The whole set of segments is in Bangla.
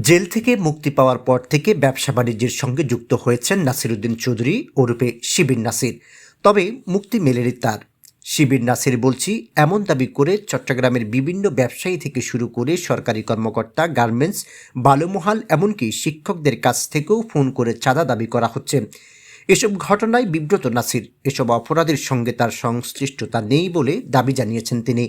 জেল থেকে মুক্তি পাওয়ার পর থেকে ব্যবসা বাণিজ্যের সঙ্গে যুক্ত হয়েছেন নাসিরউদ্দিন চৌধুরী ওরফে শিবির নাসির। তবে মুক্তি মেলেনি তার। শিবির নাসির বলছি এমন দাবি করে চট্টগ্রামের বিভিন্ন ব্যবসায়ী থেকে শুরু করে সরকারি কর্মকর্তা, গার্মেন্টস, বালুমহাল এমনকি শিক্ষকদের কাছ থেকেও ফোন করে চাঁদা দাবি করা হচ্ছে। এসব ঘটনায় বিব্রত নাসির। এসব অপরাধের সঙ্গে তার সংশ্লিষ্টতা নেই বলে দাবি জানিয়েছেন তিনি।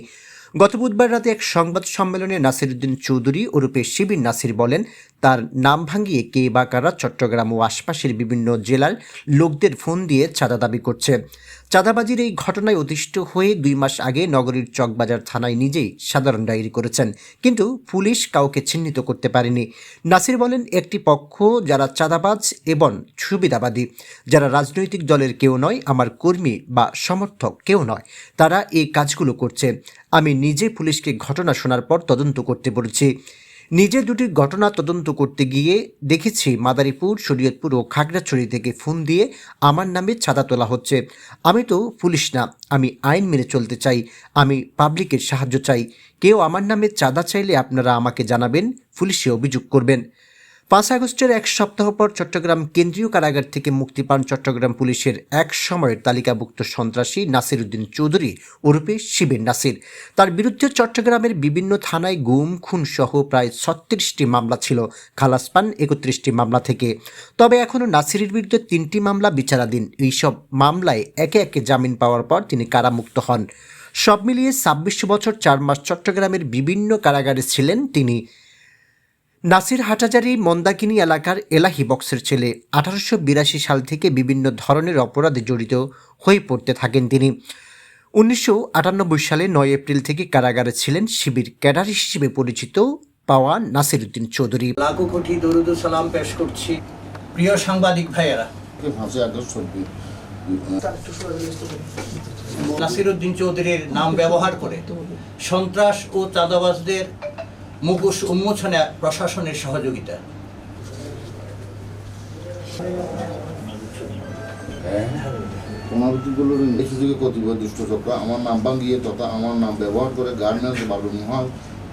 গত বুধবার রাতে এক সংবাদ সম্মেলনে নাসিরউদ্দিন চৌধুরী ওরফে শিবির নাসির বলেন, তার নাম ভাঙিয়ে কে বা কারা চট্টগ্রাম ও আশপাশের বিভিন্ন জেলার লোকদের ফোন দিয়ে চাঁদা দাবি করছে। চাঁদাবাজির এই ঘটনায় অতিষ্ঠ হয়ে 2 মাস আগে নগরীর চকবাজার থানায় নিজেই সাধারণ ডায়েরি করেছেন, কিন্তু পুলিশ কাউকে চিহ্নিত করতে পারেনি। নাসির বলেন, একটি পক্ষ যারা চাঁদাবাজ এবং সুবিধাবাদী, যারা রাজনৈতিক দলের কেউ নয়, আমার কর্মী বা সমর্থক কেউ নয়, তারা এই কাজগুলো করছে। আমি নিজে পুলিশকে ঘটনা শোনার পর তদন্ত করতে বলেছি। নিজে দুটি ঘটনা তদন্ত করতে গিয়ে দেখেছি মাদারীপুর, শরীয়তপুর ও খাগড়াছড়ি থেকে ফোন দিয়ে আমার নামে চাঁদা তোলা হচ্ছে। আমি তো পুলিশ না, আমি আইন মেনে চলতে চাই, আমি পাবলিকের সাহায্য চাই। কেউ আমার নামে চাঁদা চাইলে আপনারা আমাকে জানাবেন, পুলিশে অভিযোগ করবেন। 5 আগস্টের এক সপ্তাহ পর চট্টগ্রাম কেন্দ্রীয় কারাগার থেকে মুক্তি পান চট্টগ্রাম পুলিশের এক সময়ের তালিকাভুক্ত সন্ত্রাসী নাসিরউদ্দিন চৌধুরী ওরফে শিবির নাসির। তার বিরুদ্ধে চট্টগ্রামের বিভিন্ন থানায় গুম, খুন সহ প্রায় 36টি মামলা ছিল। খালাস পান 31টি মামলা থেকে। তবে এখনও নাসিরের বিরুদ্ধে 3টি মামলা বিচারাধীন। এইসব মামলায় একে একে জামিন পাওয়ার পর তিনি কারামুক্ত হন। সব মিলিয়ে 26 বছর 4 মাস চট্টগ্রামের বিভিন্ন কারাগারে ছিলেন তিনি। নাসির হাটহাজারী মন্দাকিনী এলাকার এলাহি বক্সের ছেলে। 1882 সাল থেকে বিভিন্ন ধরনের অপরাধে জড়িত হয়ে পড়তে থাকেন তিনি। 1998 সালে 9 এপ্রিল থেকে কারাগারে ছিলেন। শিবির ক্যাডার হিসেবে পরিচিত পাওয়া নাসিরউদ্দিন চৌধুরী। লাখো কোটি দরুদ ও সালাম পেশ করছি প্রিয় সাংবাদিক ভাইয়েরা। নাসিরউদ্দিন চৌধুরীর নাম ব্যবহার করে সন্ত্রাস ও চাঁদাবাজদের মুখোশ উন্মোচনে প্রশাসনের সহযোগিতা। পুনরাবৃত্তিগুলোর ইংরেজি যুগে কতিপয় দুষ্টচক্র আমার নাম ভাঙিয়ে তথা আমার নাম ব্যবহার করে গার্মেন্টস, বালুমহাল,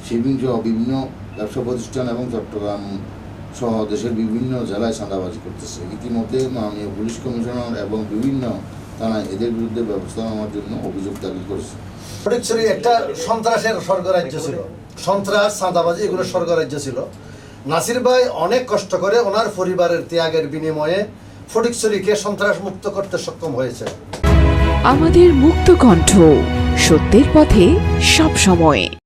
শিপিং সহ বিভিন্ন ব্যবসা প্রতিষ্ঠান এবং চট্টগ্রাম সহ দেশের বিভিন্ন জেলায় চাঁদাবাজি করতেছে। ইতিমধ্যে মাননীয় পুলিশ কমিশনার এবং বিভিন্ন থানায় এদের বিরুদ্ধে ব্যবস্থা নেওয়ার জন্য অভিযোগ দাখিল করেছে। ফটিকছড়ি একটা সন্ত্রাসের স্বর্গরাজ্য ছিল, সন্ত্রাস, চাঁদাবাজি এগুলো স্বর্গরাজ্য ছিল। নাসির ভাই অনেক কষ্ট করে ওনার পরিবারের ত্যাগের বিনিময়ে ফটিকছড়িকে সন্ত্রাস মুক্ত করতে সক্ষম হয়েছে। আমাদের মুক্ত কণ্ঠ, সত্যের পথে সব সময়।